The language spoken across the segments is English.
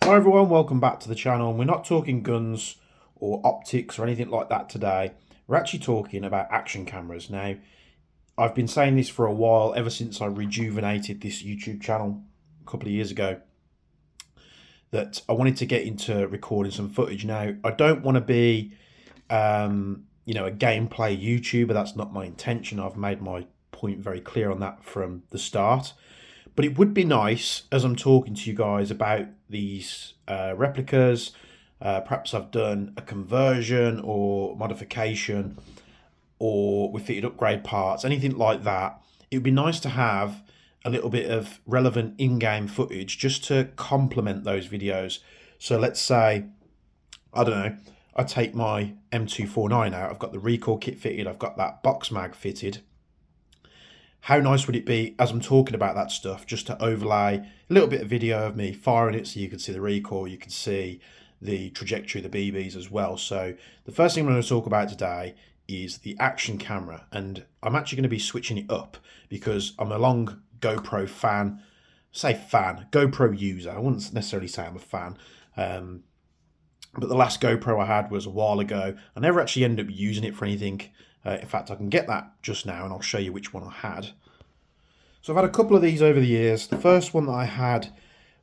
Hi everyone, welcome back to the channel. We're not talking guns or optics or anything like that today. We're actually talking about action cameras. Now, I've been saying this for a while, ever since I rejuvenated this YouTube channel a couple of years ago, that I wanted to get into recording some footage. Now, I don't want to be, a gameplay YouTuber. That's not my intention. I've made my point very clear on that from the start. But it would be nice, as I'm talking to you guys about these replicas, perhaps I've done a conversion or modification, or we fitted upgrade parts, anything like that. It would be nice to have a little bit of relevant in-game footage just to complement those videos. So let's say, I don't know, I take my M249 out, I've got the recoil kit fitted, I've got that box mag fitted. How nice would it be, as I'm talking about that stuff, just to overlay a little bit of video of me firing it so you can see the recoil, you can see the trajectory of the BBs as well. So the first thing I'm going to talk about today is the action camera, and I'm actually going to be switching it up because I'm a long GoPro fan. GoPro user. I wouldn't necessarily say I'm a fan. But the last GoPro I had was a while ago. I never actually ended up using it for anything. In fact, I can get that just now and I'll show you which one I had. So I've had a couple of these over the years. The first one that I had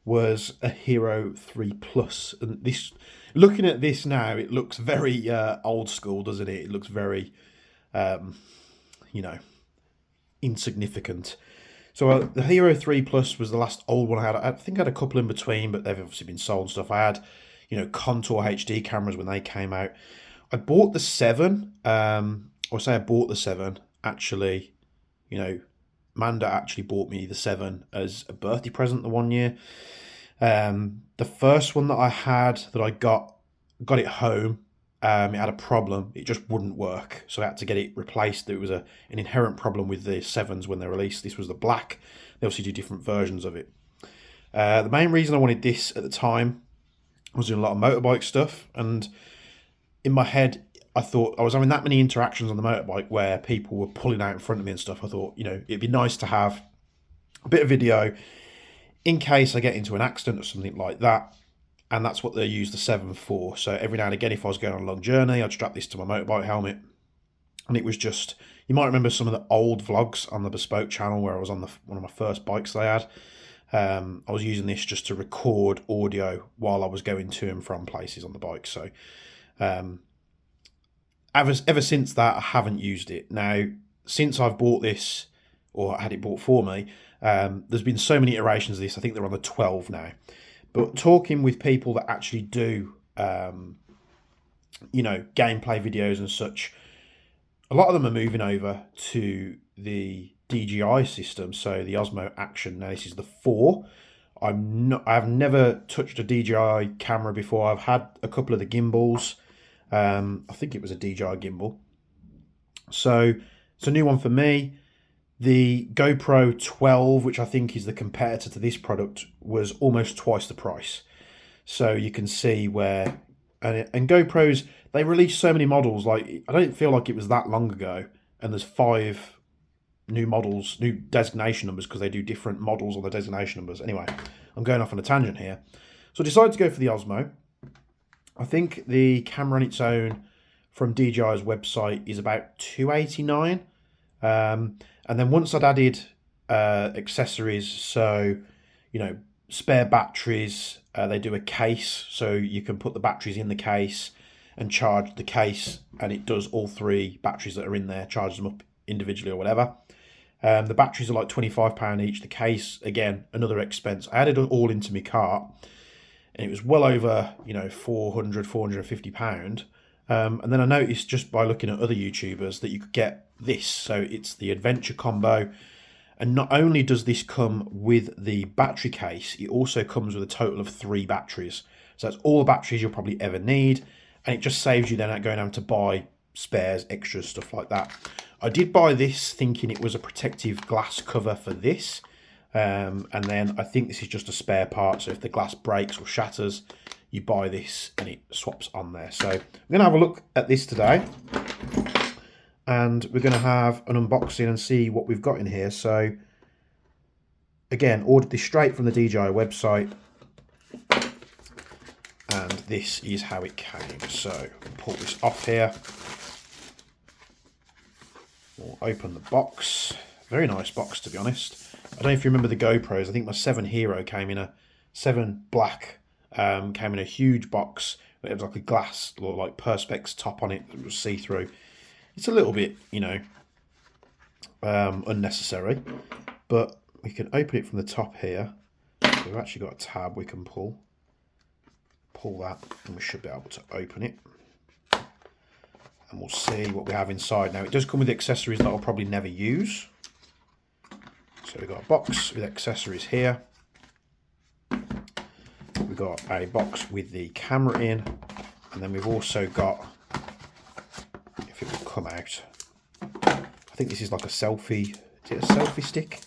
was a Hero 3 Plus. And this, looking at this now, it looks very old school, doesn't it? It looks very, insignificant. So the Hero 3 Plus was the last old one I had. I think I had a couple in between, but they've obviously been sold and stuff. I had, Contour HD cameras when they came out. I bought the 7, actually, Manda actually bought me the 7 as a birthday present the one year. The first one that I had that I got it home, it had a problem. It just wouldn't work. So I had to get it replaced. There was an inherent problem with the 7s when they released. This was the black. They obviously do different versions of it. The main reason I wanted this at the time was doing a lot of motorbike stuff. And in my head, I thought I was having that many interactions on the motorbike where people were pulling out in front of me and stuff. I thought, it'd be nice to have a bit of video in case I get into an accident or something like that. And that's what they use the 7 for. So every now and again, if I was going on a long journey, I'd strap this to my motorbike helmet. And it was just, you might remember some of the old vlogs on the Bespoke channel where I was on one of my first bikes they had. I was using this just to record audio while I was going to and from places on the bike. So ever since that, I haven't used it. Now, since I've bought this, or had it bought for me, there's been so many iterations of this. I think they're on the 12 now. But talking with people that actually do, gameplay videos and such, a lot of them are moving over to the DJI system, so the OSMO Action. Now, this is the 4. I've never touched a DJI camera before. I've had a couple of the gimbals. I think it was a DJI gimbal. So it's a new one for me. The GoPro 12, which I think is the competitor to this product, was almost twice the price. So you can see where, and GoPros, they release so many models. Like, I don't feel like it was that long ago, and there's 5 new models, new designation numbers, because they do different models on the designation numbers. Anyway, I'm going off on a tangent here. So I decided to go for the Osmo. I think the camera on its own from DJI's website is about $289. And then once I'd added accessories, so, spare batteries, they do a case, so you can put the batteries in the case and charge the case, and it does all 3 batteries that are in there, charges them up individually or whatever. The batteries are like £25 each. The case, again, another expense. I added it all into my cart, and it was well over, £450. And then I noticed just by looking at other YouTubers that you could get this. So it's the Adventure Combo. And not only does this come with the battery case, it also comes with a total of 3 batteries. So that's all the batteries you'll probably ever need. And it just saves you then out going out to buy spares, extras, stuff like that. I did buy this thinking it was a protective glass cover for this. And then I think this is just a spare part. So if the glass breaks or shatters, you buy this and it swaps on there. So I'm going to have a look at this today. And we're going to have an unboxing and see what we've got in here. So again, ordered this straight from the DJI website. and this is how it came. So pull this off here. We'll open the box. Very nice box, to be honest. I don't know if you remember the GoPros. I think my 7 Hero came in a 7 Black, came in a huge box. It was like a glass, or like perspex top on it that was see-through. It's a little bit, you know, unnecessary, but we can open it from the top here. So we've actually got a tab we can pull that, and we should be able to open it, and we'll see what we have inside. Now, it does come with accessories that I'll probably never use. So we've got a box with accessories here. We've got a box with the camera in, and then we've also got, if it will come out, I think this is like a selfie, is it a selfie stick?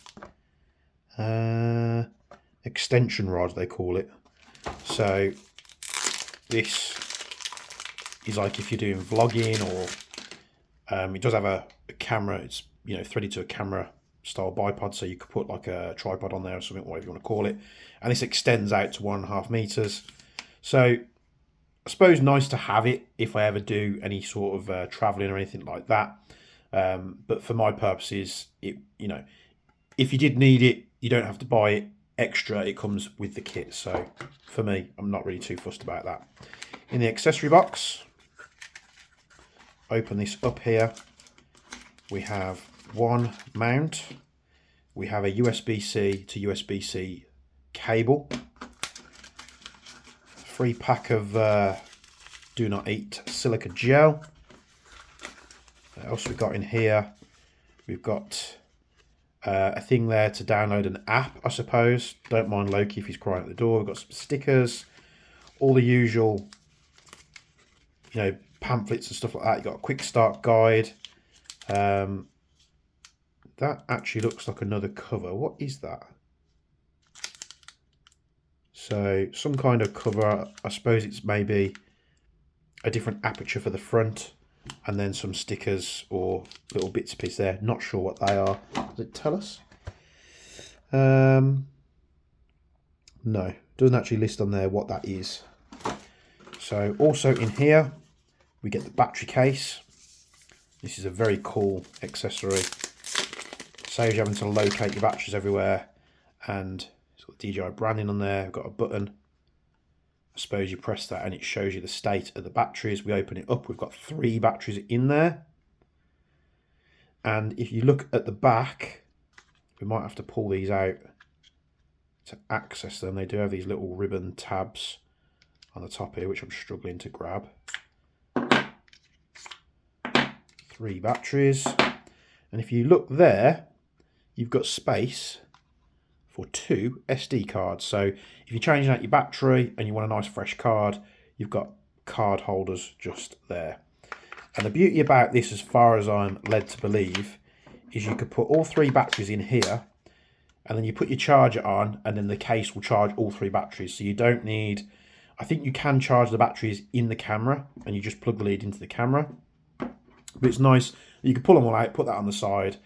Extension rod, they call it. So this is like if you're doing vlogging, or it does have a camera. It's, you know, threaded to a camera style bipod, so you could put like a tripod on there or something, whatever you want to call it. And this extends out to 1.5 meters. So I suppose nice to have it if I ever do any sort of traveling or anything like that. But for my purposes, it, you know, if you did need it, you don't have to buy it extra. It comes with the kit. So for me, I'm not really too fussed about that. In the accessory box, open this up here. We have one mount. We have a USB-C to USB-C cable. 3 pack of do not eat silica gel. What else we've got in here? We've got a thing there to download an app, I suppose. Don't mind Loki if he's crying at the door. We've got some stickers, all the usual, you know, pamphlets and stuff like that. You've got a quick start guide. That actually looks like another cover. What is that? So some kind of cover. I suppose it's maybe a different aperture for the front, and then some stickers or little bits of piece there. Not sure what they are. Does it tell us? No, doesn't actually list on there what that is. So also in here, we get the battery case. This is a very cool accessory. Saves you having to locate your batteries everywhere, and it's got DJI branding on there. We've got a button. I suppose you press that and it shows you the state of the batteries. We open it up, we've got 3 batteries in there. And if you look at the back, we might have to pull these out to access them. They do have these little ribbon tabs on the top here, which I'm struggling to grab. 3 batteries. And if you look there, you've got space for 2 SD cards. So if you're changing out your battery and you want a nice fresh card, you've got card holders just there. And the beauty about this, as far as I'm led to believe, is you could put all 3 batteries in here, and then you put your charger on, and then the case will charge all 3 batteries. So you don't need, I think you can charge the batteries in the camera, and you just plug the lead into the camera. But it's nice, you can pull them all out, put that on the side,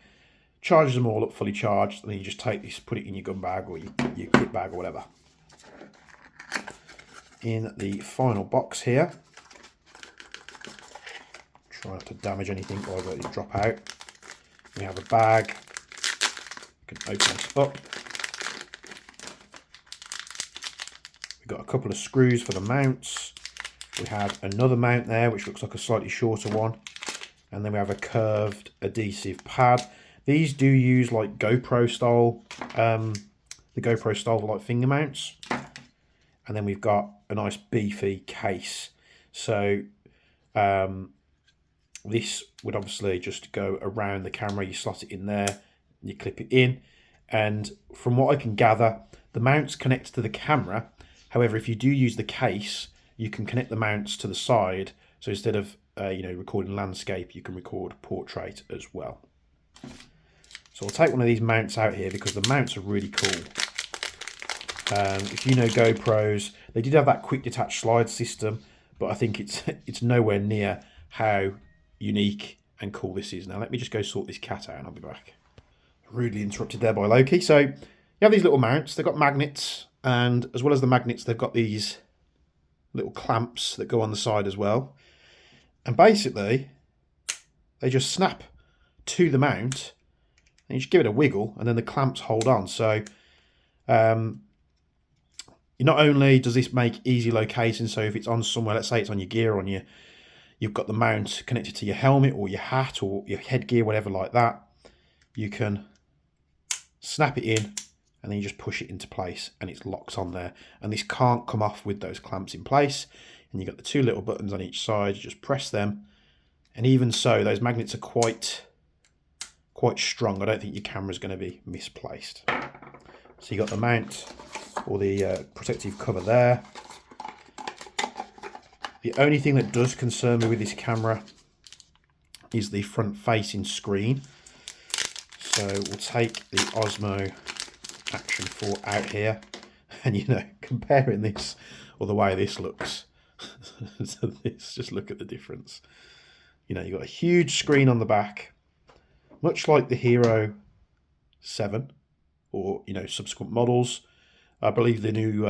charges them all up fully charged, and then you just take this, put it in your gun bag or your kit bag or whatever. In the final box here, try not to damage anything or let it drop out. We have a bag. You can open this up. We've got a couple of screws for the mounts. We have another mount there, which looks like a slightly shorter one. And then we have a curved adhesive pad. These do use like GoPro style, the GoPro style like finger mounts. And then we've got a nice beefy case. So this would obviously just go around the camera. You slot it in there, you clip it in. And from what I can gather, the mounts connect to the camera. However, if you do use the case, you can connect the mounts to the side. So instead of you know, recording landscape, you can record portrait as well. So I'll take one of these mounts out here because the mounts are really cool. If you know GoPros, they did have that quick detach slide system, but I think it's nowhere near how unique and cool this is. Now let me just go sort this cat out and I'll be back. Rudely interrupted there by Loki. So you have these little mounts, they've got magnets, and as well as the magnets, they've got these little clamps that go on the side as well. And basically, they just snap to the mount, and you just give it a wiggle, and then the clamps hold on. So not only does this make easy locating, so if it's on somewhere, let's say it's on your gear, you've got the mount connected to your helmet or your hat or your headgear, whatever like that, you can snap it in and then you just push it into place and it's locked on there. And this can't come off with those clamps in place. And you've got the two little buttons on each side, you just press them. And even so, those magnets are quite strong. I don't think your camera's going to be misplaced. So you got the mount or the protective cover there. The only thing that does concern me with this camera is the front facing screen. So we'll take the OSMO Action 4 out here, and you know, comparing this or the way this looks to this, just look at the difference. You know, you've got a huge screen on the back, much like the Hero 7 or, you know, subsequent models. I believe the new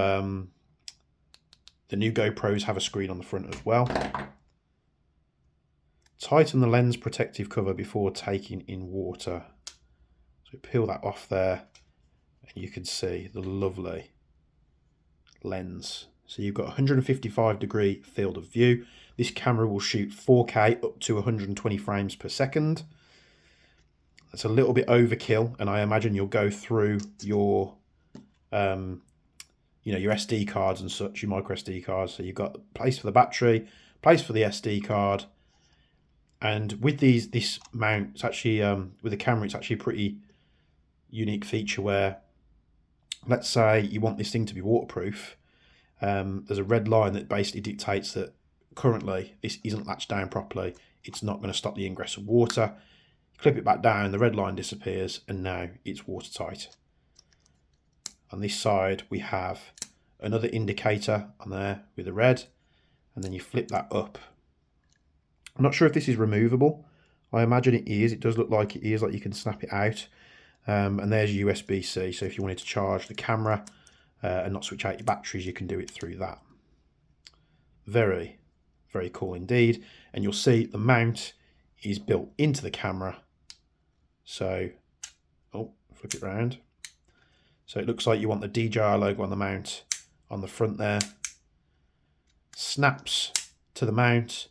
GoPros have a screen on the front as well. Tighten the lens protective cover before taking in water. So peel that off there and you can see the lovely lens. So you've got 155-degree field of view. This camera will shoot 4K up to 120 frames per second. That's a little bit overkill, and I imagine you'll go through your you know, your SD cards and such, your micro SD cards. So you've got place for the battery, place for the SD card. And with this mount, it's actually, with the camera, it's actually a pretty unique feature where, let's say you want this thing to be waterproof. There's a red line that basically dictates that currently this isn't latched down properly. It's not going to stop the ingress of water. You clip it back down, the red line disappears, and now it's watertight. On this side, we have another indicator on there with the red, and then you flip that up. I'm not sure if this is removable. I imagine it is. It does look like it is, like you can snap it out. And there's USB-C, so if you wanted to charge the camera and not switch out your batteries, you can do it through that. Very, very cool indeed. And you'll see the mount is built into the camera. So, oh, flip it around. So it looks like you want the DJI logo on the mount on the front there. Snaps to the mount,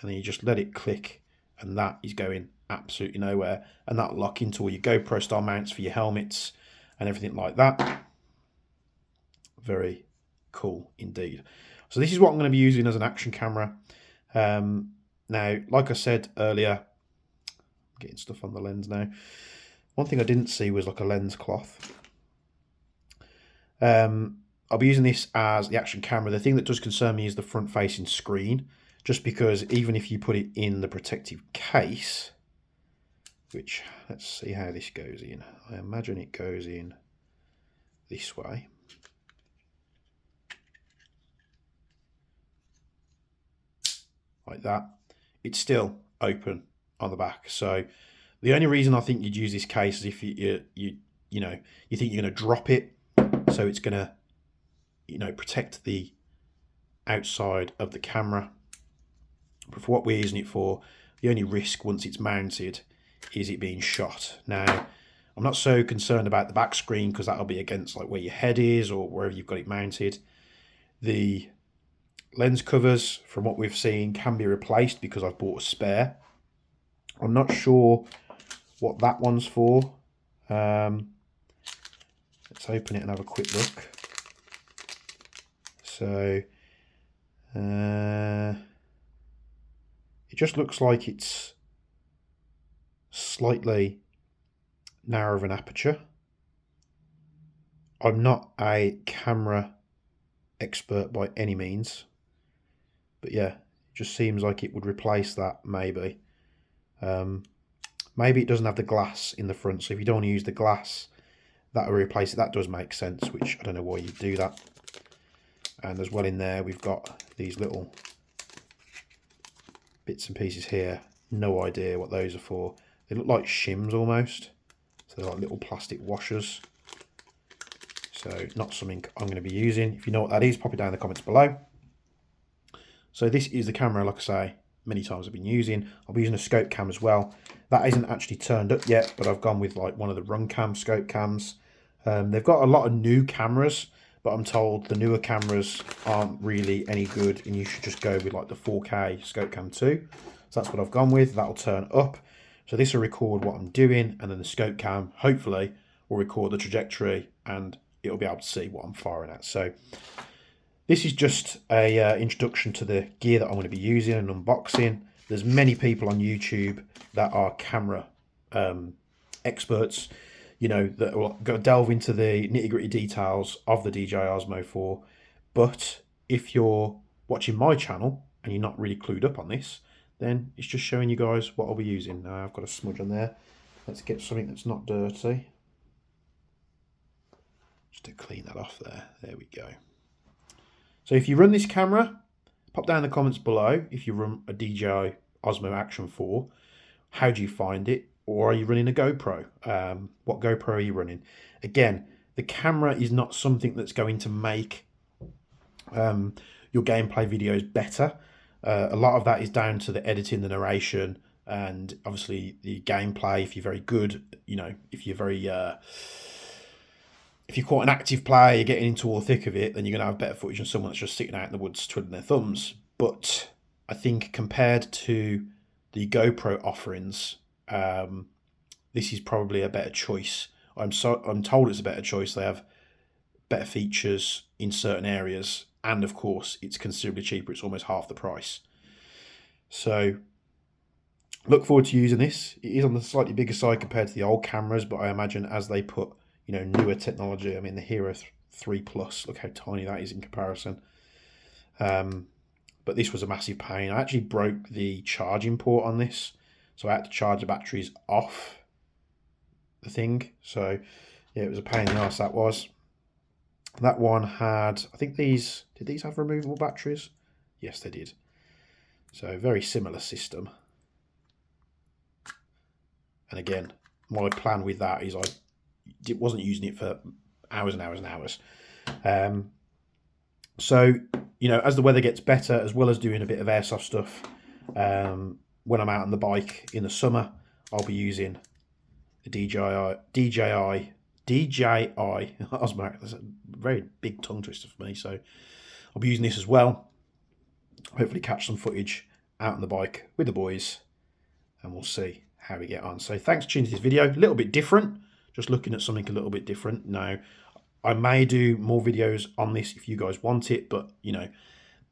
and then you just let it click, and that is going absolutely nowhere. And that'll lock into all your GoPro style mounts for your helmets and everything like that. Very cool indeed. So this is what I'm going to be using as an action camera. Now, like I said earlier, I'm getting stuff on the lens now. One thing I didn't see was like a lens cloth. I'll be using this as the action camera. The thing that does concern me is the front facing screen, just because even if you put it in the protective case, which, let's see how this goes in. I imagine it goes in this way. Like that. It's still open on the back. So the only reason I think you'd use this case is if you know, you think you're going to drop it, so it's going to, you know, protect the outside of the camera. But for what we're using it for, the only risk once it's mounted is it being shot. Now, I'm not so concerned about the back screen because that'll be against like where your head is or wherever you've got it mounted. The lens covers, from what we've seen, can be replaced because I've bought a spare. I'm not sure what that one's for. Let's open it and have a quick look. So it just looks like it's slightly narrow of an aperture. I'm not a camera expert by any means, but yeah, it just seems like it would replace that maybe. Maybe it doesn't have the glass in the front, so if you don't want to use the glass, that will replace it. That does make sense, which I don't know why you'd do that. And as well in there, we've got these little bits and pieces here. No idea what those are for. They look like shims almost. So they're like little plastic washers. So not something I'm going to be using. If you know what that is, pop it down in the comments below. So this is the camera, like I say, many times I've been using. I'll be using a scope cam as well. That isn't actually turned up yet, but I've gone with like one of the run cam scope cams. They've got a lot of new cameras, but I'm told the newer cameras aren't really any good, and you should just go with like the 4K scope cam 2. So that's what I've gone with. That'll turn up. So this will record what I'm doing, and then the scope cam, hopefully, will record the trajectory, and it'll be able to see what I'm firing at. So this is just a introduction to the gear that I'm going to be using and unboxing. There's many people on YouTube that are camera experts, you know, that will go delve into the nitty-gritty details of the DJI Osmo 4. But if you're watching my channel and you're not really clued up on this, then it's just showing you guys what I'll be using. Now I've got a smudge on there. Let's get something that's not dirty. Just to clean that off there. There we go. So if you run this camera, pop down in the comments below if you run a DJI Osmo Action 4. How do you find it? Or are you running a GoPro? What GoPro are you running? Again, the camera is not something that's going to make your gameplay videos better. A lot of that is down to the editing, the narration, and obviously the gameplay. If you're very good, you know, if you're very if you're quite an active player, you're getting into all the thick of it, then you're going to have better footage than someone that's just sitting out in the woods twiddling their thumbs. But I think compared to the GoPro offerings, this is probably a better choice. I'm told it's a better choice. They have better features in certain areas, and of course it's considerably cheaper. It's almost half the price. So look forward to using this. It is on the slightly bigger side compared to the old cameras, but I imagine as they put, you know, newer technology, I mean the Hero 3 Plus, look how tiny that is in comparison. But this was a massive pain. I actually broke the charging port on this, so I had to charge the batteries off the thing. So yeah, it was a pain in the arse, that was. That one had, I think did these have removable batteries? Yes, they did. So very similar system. And again, my plan with that is I wasn't using it for hours and hours and hours. So, you know, as the weather gets better, as well as doing a bit of airsoft stuff, when I'm out on the bike in the summer, I'll be using the DJI Osmo. That's a very big tongue twister for me, so I'll be using this as well. Hopefully catch some footage out on the bike with the boys, and we'll see how we get on. So thanks for tuning to this video. A little bit different, just looking at something a little bit different. Now, I may do more videos on this if you guys want it, but you know,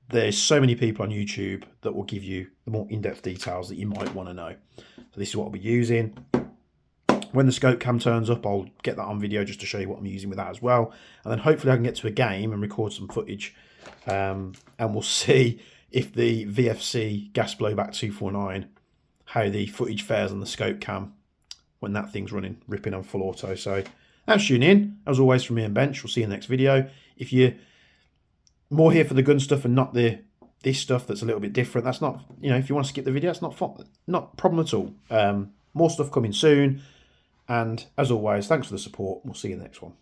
there's so many people on YouTube that will give you the more in-depth details that you might want to know. So this is what I'll be using. When the scope cam turns up, I'll get that on video just to show you what I'm using with that as well. And then hopefully I can get to a game and record some footage. And we'll see if the VFC gas blowback 249, how the footage fares on the scope cam when that thing's running, ripping on full auto. So thanks for tuning in. As always, from me and Bench. We'll see you in the next video. If you're more here for the gun stuff and not this stuff that's a little bit different, that's not, you know, if you want to skip the video, it's not problem at all. More stuff coming soon. And as always, thanks for the support. We'll see you in the next one.